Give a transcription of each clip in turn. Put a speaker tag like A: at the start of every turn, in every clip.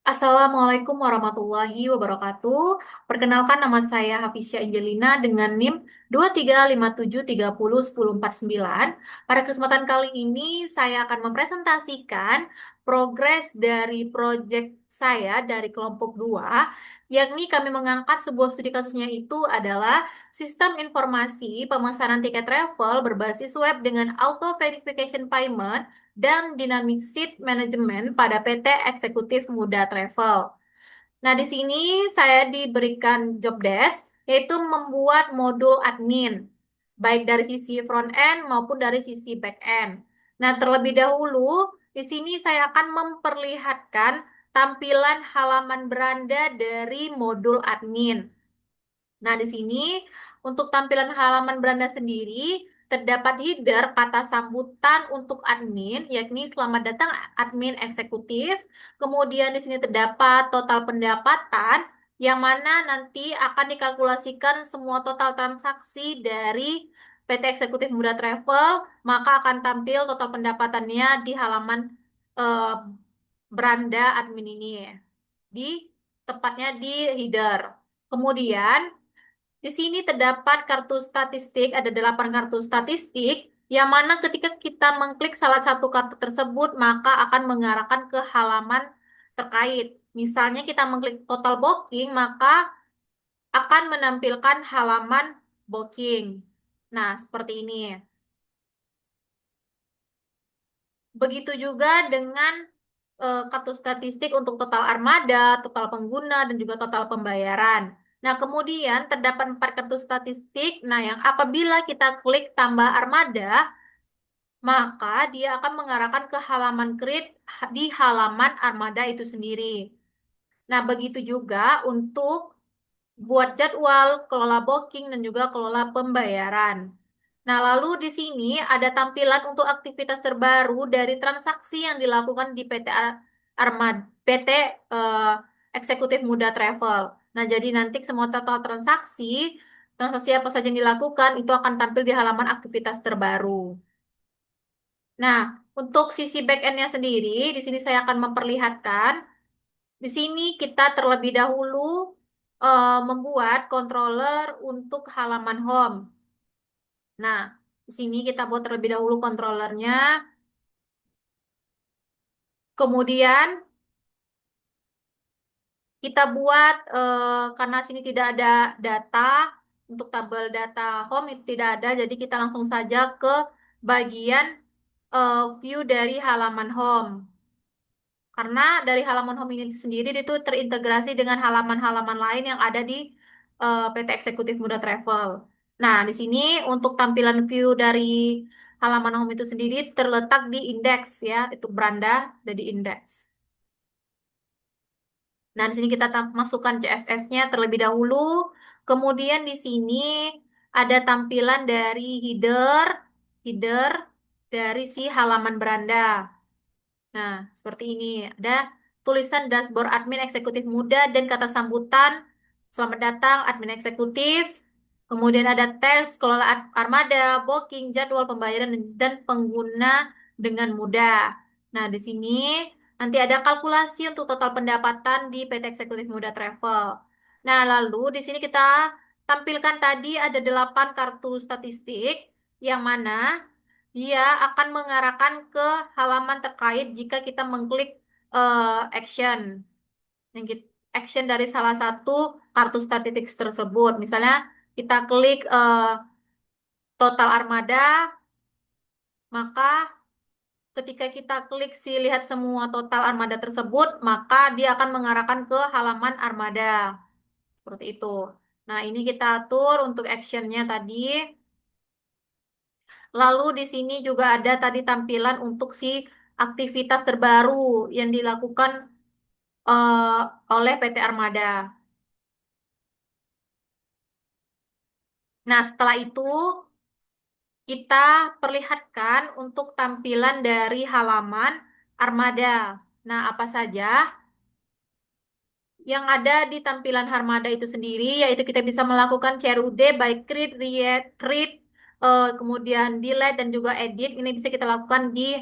A: Assalamualaikum warahmatullahi wabarakatuh. Perkenalkan nama saya Hafisya Angelina dengan NIM 2357301049. Pada kesempatan kali ini saya akan mempresentasikan progres dari proyek saya dari kelompok 2, yakni kami mengangkat sebuah studi kasusnya itu adalah sistem informasi pemesanan tiket travel berbasis web dengan auto verification payment dan Dynamic Seat Management pada PT Eksekutif Muda Travel. Nah, di sini saya diberikan job desk, yaitu membuat modul admin, baik dari sisi front end maupun dari sisi back end. Nah, terlebih dahulu, di sini saya akan memperlihatkan tampilan halaman beranda dari modul admin. Nah, di sini untuk tampilan halaman beranda sendiri terdapat header kata sambutan untuk admin, yakni selamat datang admin eksekutif. Kemudian di sini terdapat total pendapatan, yang mana nanti akan dikalkulasikan semua total transaksi dari PT Eksekutif Muda Travel, maka akan tampil total pendapatannya di halaman eh, beranda admin ini, di tepatnya di header. Kemudian di sini terdapat kartu statistik, ada 8 kartu statistik, yang mana ketika kita mengklik salah satu kartu tersebut, maka akan mengarahkan ke halaman terkait. Misalnya kita mengklik total booking, maka akan menampilkan halaman booking. Nah, seperti ini. Begitu juga dengan kartu statistik untuk total armada, total pengguna, dan juga total pembayaran. Nah, kemudian terdapat 4 kartu statistik. Nah, yang apabila kita klik tambah armada, maka dia akan mengarahkan ke halaman create di halaman armada itu sendiri. Nah, begitu juga untuk buat jadwal, kelola booking, dan juga kelola pembayaran. Nah, lalu di sini ada tampilan untuk aktivitas terbaru dari transaksi yang dilakukan di PT Armad, PT eh, Eksekutif Muda Travel. Nah, jadi nanti semua total transaksi apa saja yang dilakukan itu akan tampil di halaman aktivitas terbaru. Nah, untuk sisi back end-nya sendiri, di sini saya akan memperlihatkan. Di sini kita terlebih dahulu membuat controller untuk halaman home. Nah, di sini kita buat terlebih dahulu controllernya. Kemudian kita buat karena sini tidak ada data untuk tabel data home itu tidak ada, jadi kita langsung saja ke bagian view dari halaman home. Karena dari halaman home ini sendiri itu terintegrasi dengan halaman-halaman lain yang ada di PT Eksekutif Muda Travel. Nah, di sini untuk tampilan view dari halaman home itu sendiri terletak di indeks ya, itu beranda dari indeks. Nah, di sini kita masukkan CSS-nya terlebih dahulu. Kemudian di sini ada tampilan dari header dari si halaman beranda. Nah, seperti ini. Ada tulisan dashboard admin eksekutif muda dan kata sambutan. Selamat datang admin eksekutif. Kemudian ada teks, kelola armada, booking, jadwal pembayaran, dan pengguna dengan mudah. Nah, di sini nanti ada kalkulasi untuk total pendapatan di PT Eksekutif Muda Travel. Nah, lalu di sini kita tampilkan tadi ada 8 kartu statistik yang mana dia akan mengarahkan ke halaman terkait jika kita mengklik action. Yang action dari salah satu kartu statistik tersebut. Misalnya kita klik total armada, maka ketika kita klik si lihat semua total armada tersebut, maka dia akan mengarahkan ke halaman armada. Seperti itu. Nah, ini kita atur untuk actionnya tadi. Lalu di sini juga ada tadi tampilan untuk si aktivitas terbaru yang dilakukan eh, oleh PT Armada. Nah, setelah itu kita perlihatkan untuk tampilan dari halaman Armada. Nah, apa saja yang ada di tampilan Armada itu sendiri, yaitu kita bisa melakukan CRUD, by create, read, kemudian delete, dan juga edit. Ini bisa kita lakukan di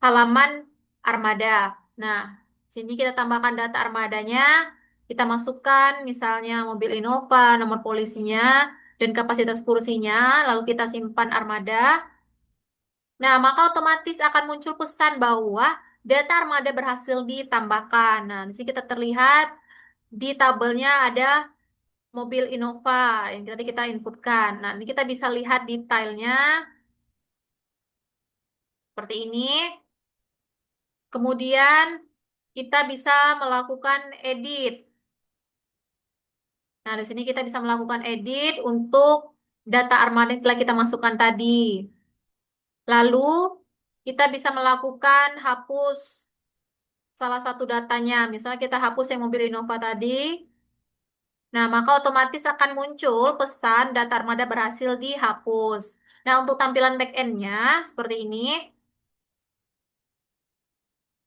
A: halaman Armada. Nah, Sini kita tambahkan data armadanya, kita masukkan misalnya mobil Innova, nomor polisinya, dan kapasitas kursinya, lalu kita simpan armada. Nah, maka otomatis akan muncul pesan bahwa data armada berhasil ditambahkan. Nah, di sini kita terlihat di tabelnya ada mobil Innova yang tadi kita inputkan. Nah, ini kita bisa lihat detailnya seperti ini. Kemudian kita bisa melakukan edit. Nah, di sini kita bisa melakukan edit untuk data armada yang telah kita masukkan tadi. Lalu kita bisa melakukan hapus salah satu datanya. Misalnya kita hapus yang mobil Innova tadi. Nah, maka otomatis akan muncul pesan data armada berhasil dihapus. Nah, untuk tampilan back-end-nya seperti ini.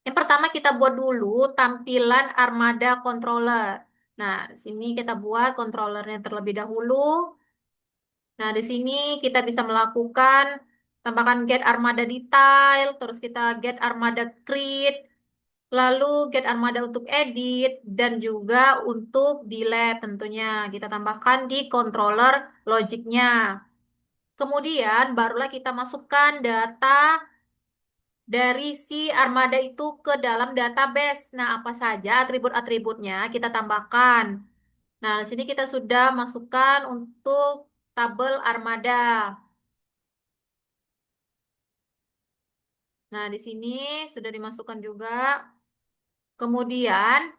A: Yang pertama kita buat dulu tampilan armada controller. Nah, di sini kita buat controllernya terlebih dahulu. Nah, di sini kita bisa melakukan tambahkan get armada detail, terus kita get armada create, lalu get armada untuk edit, dan juga untuk delete tentunya. Kita tambahkan di controller logiknya. Kemudian barulah kita masukkan data dari si armada itu ke dalam database. Nah, apa saja atribut-atributnya kita tambahkan. Nah, di sini kita sudah masukkan untuk tabel armada. Nah, di sini sudah dimasukkan juga. Kemudian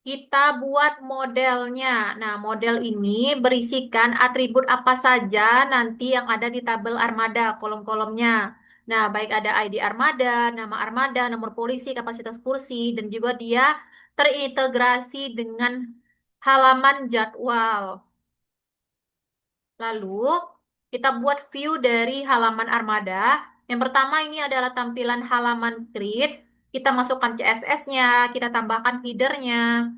A: kita buat modelnya. Nah, model ini berisikan atribut apa saja nanti yang ada di tabel armada, kolom-kolomnya. Nah, baik ada ID armada, nama armada, nomor polisi, kapasitas kursi, dan juga dia terintegrasi dengan halaman jadwal. Lalu, kita buat view dari halaman armada. Yang pertama ini adalah tampilan halaman grid. Kita masukkan CSS-nya, kita tambahkan header-nya.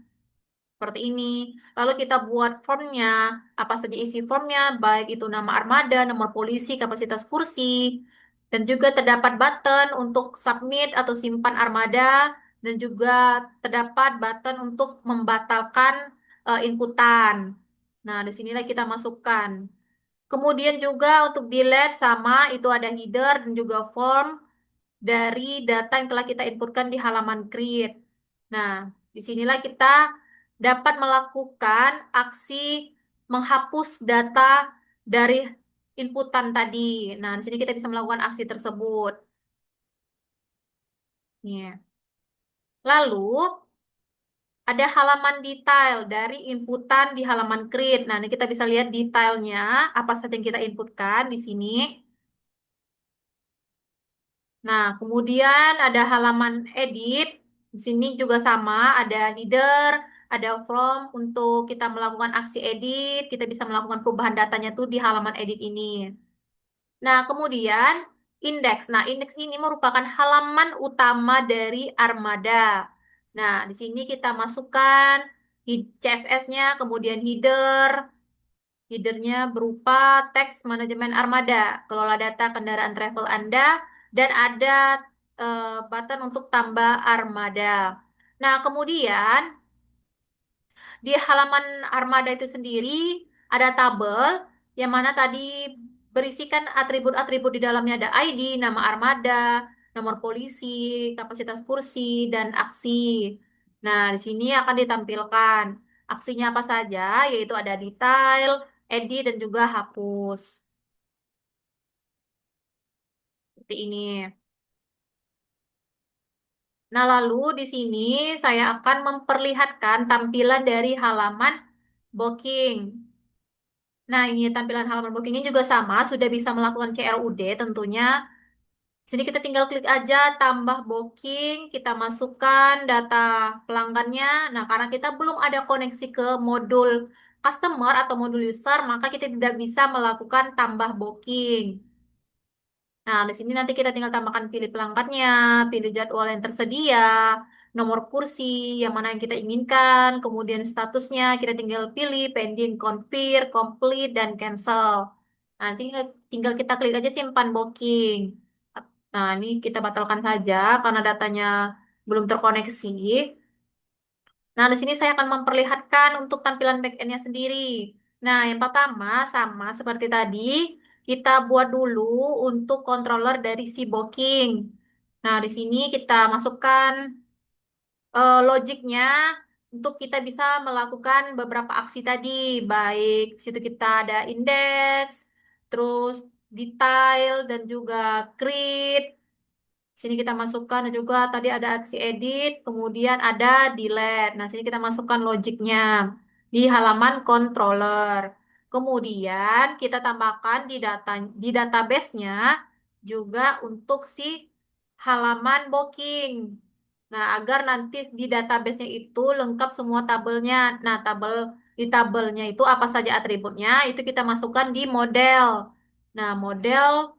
A: Seperti ini. Lalu kita buat formnya, apa saja isi formnya, baik itu nama armada, nomor polisi, kapasitas kursi, dan juga terdapat button untuk submit atau simpan armada, dan juga terdapat button untuk membatalkan inputan. Nah, di sinilah kita masukkan. Kemudian juga untuk delete sama itu ada header dan juga form dari data yang telah kita inputkan di halaman create. Nah, disinilah kita dapat melakukan aksi menghapus data dari inputan tadi. Nah, di sini kita bisa melakukan aksi tersebut. Ya. Lalu, ada halaman detail dari inputan di halaman create. Nah, ini kita bisa lihat detailnya, apa saja yang kita inputkan di sini. Nah, kemudian ada halaman edit. Di sini juga sama, ada header, ada form untuk kita melakukan aksi edit. Kita bisa melakukan perubahan datanya tuh di halaman edit ini. Nah, kemudian indeks. Nah, indeks ini merupakan halaman utama dari Armada. Nah, di sini kita masukkan CSS-nya, kemudian header. Headernya berupa teks manajemen armada, kelola data kendaraan travel Anda, dan ada button untuk tambah armada. Nah, kemudian di halaman armada itu sendiri ada tabel yang mana tadi berisikan atribut-atribut di dalamnya ada ID, nama armada, nomor polisi, kapasitas kursi, dan aksi. Nah, di sini akan ditampilkan aksinya apa saja, yaitu ada detail, edit, dan juga hapus. Seperti ini. Nah, lalu di sini saya akan memperlihatkan tampilan dari halaman booking. Nah, ini tampilan halaman bookingnya juga sama, sudah bisa melakukan CLUD tentunya. Di sini kita tinggal klik aja tambah booking, kita masukkan data pelanggannya. Nah, karena kita belum ada koneksi ke modul customer atau modul user, maka kita tidak bisa melakukan tambah booking. Nah, di sini nanti kita tinggal tambahkan pilih pelanggannya, pilih jadwal yang tersedia, nomor kursi yang mana yang kita inginkan, kemudian statusnya kita tinggal pilih pending, confirm, complete, dan cancel. Nanti tinggal kita klik aja simpan booking. Nah, ini kita batalkan saja karena datanya belum terkoneksi. Nah, di sini saya akan memperlihatkan untuk tampilan backend-nya sendiri. Nah, yang pertama sama seperti tadi, kita buat dulu untuk controller dari si Booking. Nah, di sini kita masukkan logiknya untuk kita bisa melakukan beberapa aksi tadi, baik di situ kita ada index, terus detail dan juga create. Sini kita masukkan juga tadi ada aksi edit, kemudian ada delete. Nah, sini kita masukkan logiknya di halaman controller. Kemudian kita tambahkan di database-nya juga untuk si halaman booking. Nah, agar nanti di database-nya itu lengkap semua tabelnya. Nah, di tabelnya itu apa saja atributnya, itu kita masukkan di model. Nah, model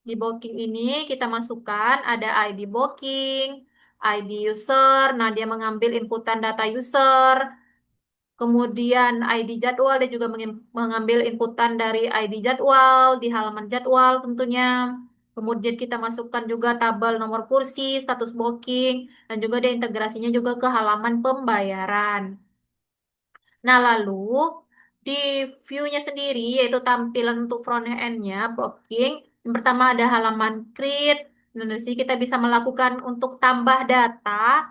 A: di booking ini kita masukkan ada ID booking, ID user. Nah, dia mengambil inputan data user. Kemudian ID jadwal, dia juga mengambil inputan dari ID jadwal di halaman jadwal tentunya. Kemudian kita masukkan juga tabel nomor kursi, status booking, dan juga ada integrasinya juga ke halaman pembayaran. Nah, lalu di view-nya sendiri, yaitu tampilan untuk front end-nya, booking, yang pertama ada halaman create. Dan di sini kita bisa melakukan untuk tambah data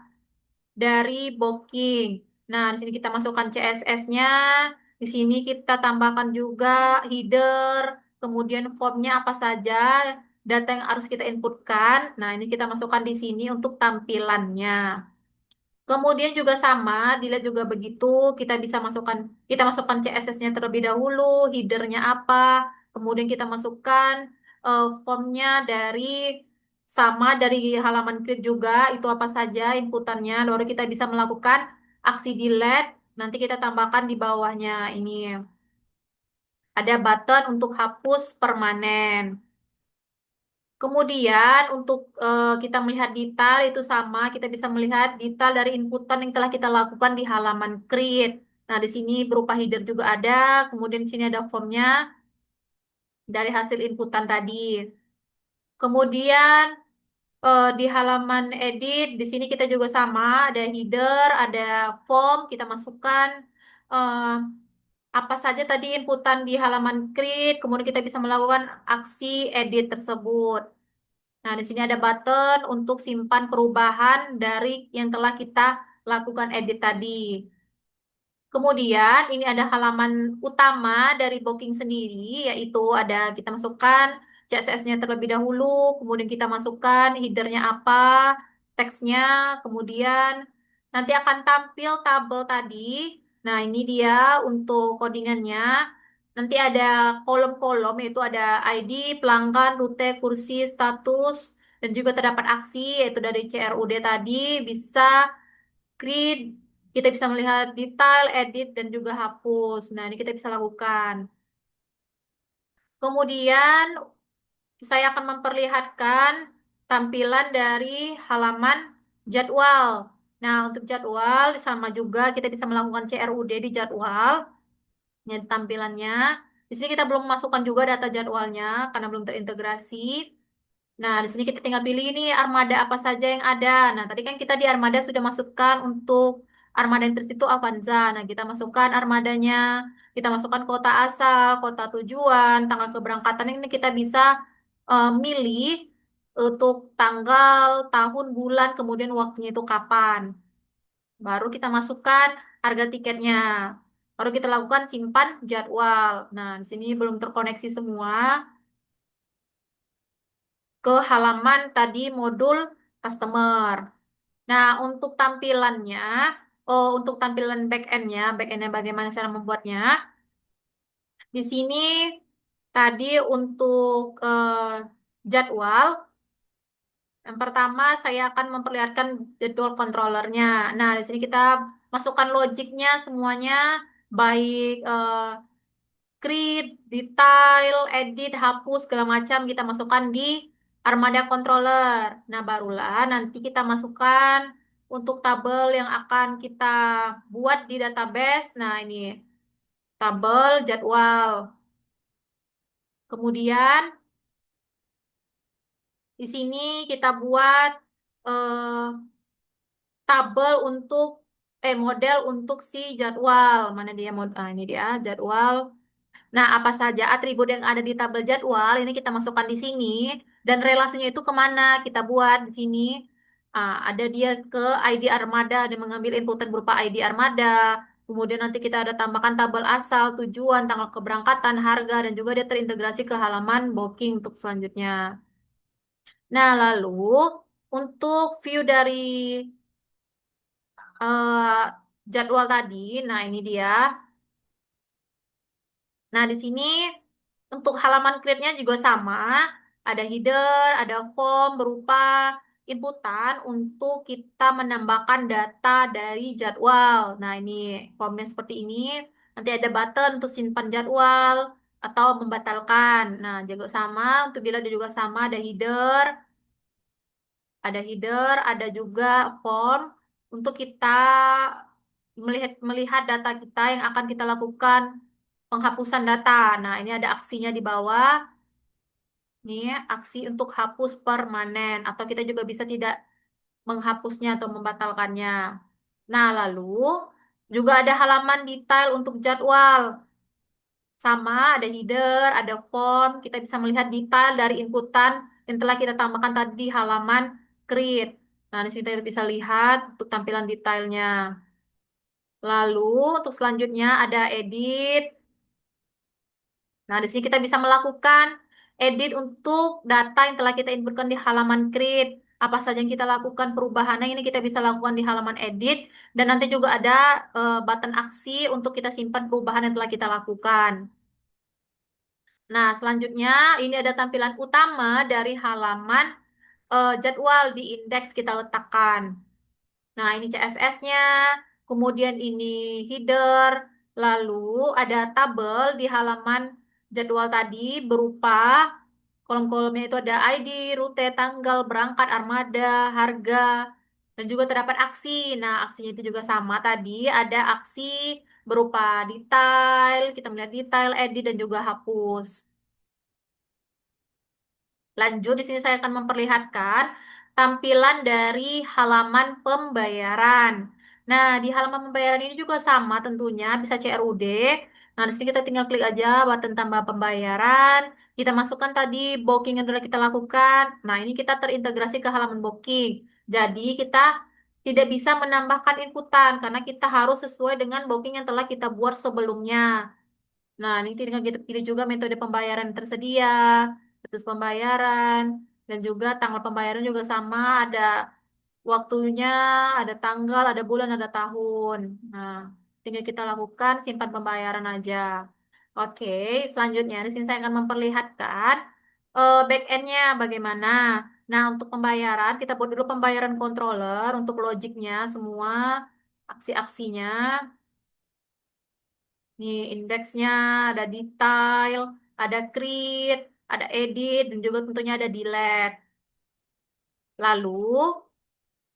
A: dari booking. Nah, di sini kita masukkan CSS-nya. Di sini kita tambahkan juga header, kemudian formnya apa saja, data yang harus kita inputkan. Nah, ini kita masukkan di sini untuk tampilannya. Kemudian juga sama, dilihat juga begitu, kita masukkan CSS-nya terlebih dahulu, header-nya apa, kemudian kita masukkan formnya dari halaman create juga, itu apa saja inputannya, lalu kita bisa melakukan aksi delete, nanti kita tambahkan di bawahnya ini. Ada button untuk hapus permanen. Kemudian untuk kita melihat detail itu sama, kita bisa melihat detail dari inputan yang telah kita lakukan di halaman create. Nah, di sini berupa header juga ada, kemudian di sini ada formnya dari hasil inputan tadi. Kemudian di halaman edit, di sini kita juga sama, ada header, ada form, kita masukkan eh, apa saja tadi inputan di halaman create, kemudian kita bisa melakukan aksi edit tersebut. Nah, di sini ada button untuk simpan perubahan dari yang telah kita lakukan edit tadi. Kemudian ini ada halaman utama dari booking sendiri, yaitu ada kita masukkan CSS-nya terlebih dahulu, kemudian kita masukkan header-nya apa, teksnya, kemudian nanti akan tampil tabel tadi. Nah, ini dia untuk codingannya. Nanti ada kolom-kolom, yaitu ada ID, pelanggan, rute, kursi, status, dan juga terdapat aksi, yaitu dari CRUD tadi, bisa grid, kita bisa melihat detail, edit, dan juga hapus. Nah, ini kita bisa lakukan. Kemudian, saya akan memperlihatkan tampilan dari halaman jadwal. Nah, untuk jadwal sama juga kita bisa melakukan CRUD di jadwal. Ini tampilannya. Di sini kita belum memasukkan juga data jadwalnya karena belum terintegrasi. Nah, di sini kita tinggal pilih ini armada apa saja yang ada. Nah, tadi kan kita di armada sudah masukkan untuk armada interest itu Avanza. Nah, kita masukkan armadanya, kita masukkan kota asal, kota tujuan, tanggal keberangkatan ini kita bisa milih untuk tanggal, tahun, bulan, kemudian waktunya itu kapan. Baru kita masukkan harga tiketnya. Baru kita lakukan simpan jadwal. Nah, di sini belum terkoneksi semua ke halaman tadi modul customer. Nah, untuk tampilannya, untuk tampilan back-endnya bagaimana cara membuatnya. Di sini tadi untuk jadwal, yang pertama saya akan memperlihatkan jadwal controllernya. Nah, di sini kita masukkan logiknya semuanya, baik create, detail, edit, hapus, segala macam kita masukkan di armada controller. Nah, barulah nanti kita masukkan untuk tabel yang akan kita buat di database. Nah, ini tabel jadwal. Kemudian di sini kita buat eh, tabel untuk model untuk si jadwal. Mana dia ini dia jadwal. Nah, apa saja atribut yang ada di tabel jadwal ini kita masukkan di sini dan relasinya itu kemana kita buat di sini. Ada dia ke ID armada dan mengambil inputan berupa ID armada. Kemudian nanti kita ada tambahkan tabel asal, tujuan, tanggal keberangkatan, harga, dan juga dia terintegrasi ke halaman booking untuk selanjutnya. Nah, lalu untuk view dari eh, jadwal tadi, nah ini dia. Nah, di sini untuk halaman create-nya juga sama. Ada header, ada form berupa inputan untuk kita menambahkan data dari jadwal. Nah, ini formnya seperti ini. Nanti ada button untuk simpan jadwal atau membatalkan. Nah, juga sama. Untuk bila dia juga sama, ada juga form untuk kita melihat melihat data kita yang akan kita lakukan penghapusan data. Nah, ini ada aksinya di bawah. Ini aksi untuk hapus permanen atau kita juga bisa tidak menghapusnya atau membatalkannya. Nah, lalu juga ada halaman detail untuk jadwal. Sama, ada header, ada form. Kita bisa melihat detail dari inputan yang telah kita tambahkan tadi di halaman create. Nah, di sini kita bisa lihat untuk tampilan detailnya. Lalu untuk selanjutnya ada edit. Nah, di sini kita bisa melakukan edit untuk data yang telah kita inputkan di halaman create. Apa saja yang kita lakukan perubahannya ini kita bisa lakukan di halaman edit. Dan nanti juga ada button aksi untuk kita simpan perubahan yang telah kita lakukan. Nah, selanjutnya ini ada tampilan utama dari halaman jadwal di indeks kita letakkan. Nah, ini CSS-nya, kemudian ini header, lalu ada tabel di halaman jadwal tadi berupa kolom-kolomnya itu ada ID, rute, tanggal, berangkat, armada, harga, dan juga terdapat aksi. Nah, aksinya itu juga sama tadi, ada aksi berupa detail, kita melihat detail, edit, dan juga hapus. Lanjut, di sini saya akan memperlihatkan tampilan dari halaman pembayaran. Nah, di halaman pembayaran ini juga sama tentunya, bisa CRUD. Nah, di sini kita tinggal klik aja button tambah pembayaran. Kita masukkan tadi booking yang sudah kita lakukan. Nah, ini kita terintegrasi ke halaman booking. Jadi, kita tidak bisa menambahkan inputan karena kita harus sesuai dengan booking yang telah kita buat sebelumnya. Nah, ini tinggal kita pilih juga metode pembayaran yang tersedia, status pembayaran, dan juga tanggal pembayaran juga sama, ada waktunya, ada tanggal, ada bulan, ada tahun. Nah, tinggal kita lakukan simpan pembayaran aja. Oke, selanjutnya di sini saya akan memperlihatkan back end-nya bagaimana. Nah, untuk pembayaran, kita buat dulu pembayaran controller untuk logiknya semua, aksi-aksinya. Nih, indeksnya ada detail, ada create, ada edit, dan juga tentunya ada delete. Lalu,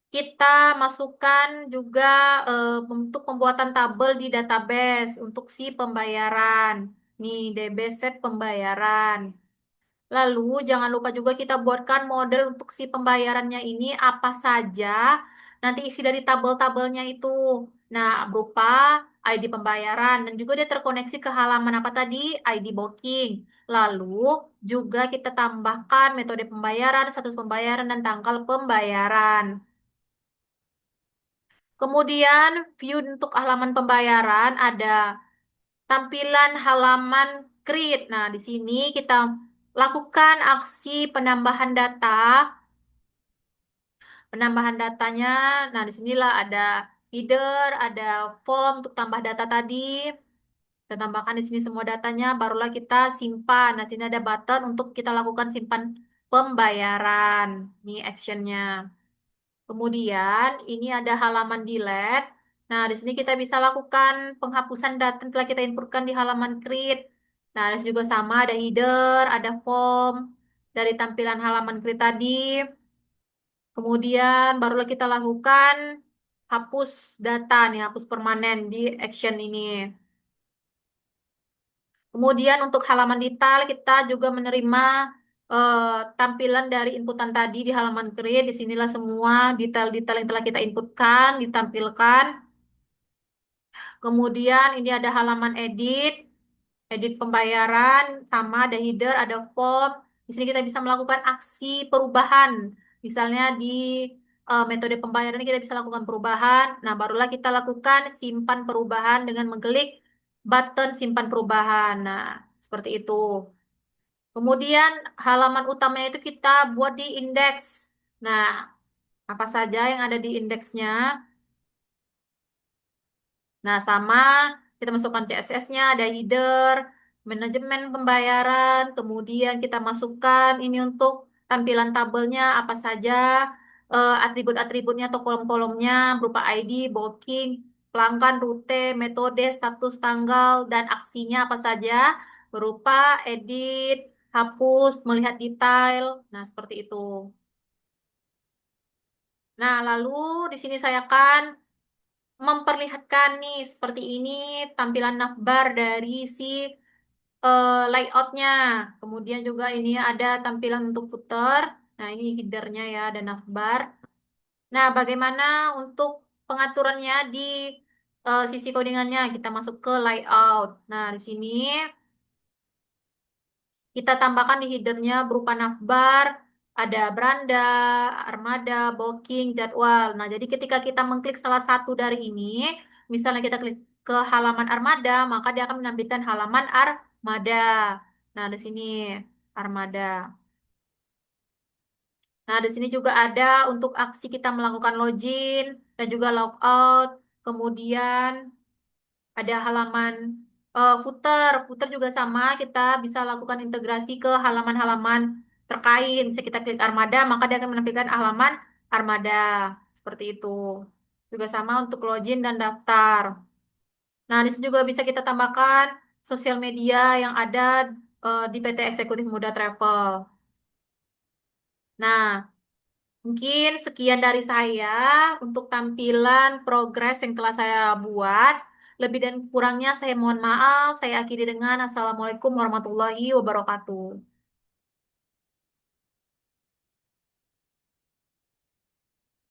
A: kita masukkan juga untuk pembuatan tabel di database untuk si pembayaran. Nih, DB set pembayaran. Lalu jangan lupa juga kita buatkan model untuk si pembayarannya ini apa saja. Nanti isi dari tabel-tabelnya itu. Nah, berupa ID pembayaran dan juga dia terkoneksi ke halaman apa tadi? ID booking. Lalu juga kita tambahkan metode pembayaran, status pembayaran, dan tanggal pembayaran. Kemudian view untuk halaman pembayaran ada tampilan halaman create. Nah, di sini kita lakukan aksi penambahan data. Penambahan datanya, nah disinilah ada header, ada form untuk tambah data tadi. Kita tambahkan di sini semua datanya, barulah kita simpan. Nah, sini ada button untuk kita lakukan simpan pembayaran. Ini actionnya. Kemudian ini ada halaman delete. Nah, di sini kita bisa lakukan penghapusan data yang telah kita inputkan di halaman create. Nah, di sini juga sama ada header, ada form dari tampilan halaman create tadi. Kemudian barulah kita lakukan hapus data nih, hapus permanen di action ini. Kemudian untuk halaman detail kita juga menerima tampilan dari inputan tadi di halaman create. Disinilah semua detail-detail yang telah kita inputkan ditampilkan. Kemudian ini ada halaman edit pembayaran, sama ada header, ada form. Di sini kita bisa melakukan aksi perubahan. Misalnya di metode pembayaran ini kita bisa lakukan perubahan. Nah, barulah kita lakukan simpan perubahan dengan mengklik button simpan perubahan. Nah, seperti itu. Kemudian halaman utamanya itu kita buat di indeks. Nah, apa saja yang ada di indeksnya? Nah, sama kita masukkan CSS-nya, ada header, manajemen pembayaran, kemudian kita masukkan ini untuk tampilan tabelnya apa saja, atribut-atributnya atau kolom-kolomnya berupa ID, booking, pelanggan, rute, metode, status tanggal, dan aksinya apa saja, berupa edit, hapus, melihat detail. Nah, seperti itu. Nah, lalu di sini saya akan memperlihatkan nih seperti ini tampilan navbar dari si layoutnya. Kemudian juga ini ada tampilan untuk footer. Nah, ini headernya ya, ada navbar. Nah, bagaimana untuk pengaturannya di sisi codingannya? Kita masuk ke layout. Nah, di sini kita tambahkan di headernya berupa navbar, ada beranda, armada, booking, jadwal. Nah, jadi ketika kita mengklik salah satu dari ini, misalnya kita klik ke halaman armada, maka dia akan menampilkan halaman armada. Nah, di sini armada. Nah, di sini juga ada untuk aksi kita melakukan login dan juga logout. Kemudian ada halaman footer. Footer juga sama, kita bisa lakukan integrasi ke halaman-halaman terkait. Bisa kita klik armada, maka dia akan menampilkan halaman armada. Seperti itu. Juga sama untuk login dan daftar. Nah, di sini juga bisa kita tambahkan sosial media yang ada di PT Eksekutif Muda Travel. Nah, mungkin sekian dari saya untuk tampilan progres yang telah saya buat. Lebih dan kurangnya saya mohon maaf. Saya akhiri dengan Assalamualaikum warahmatullahi wabarakatuh.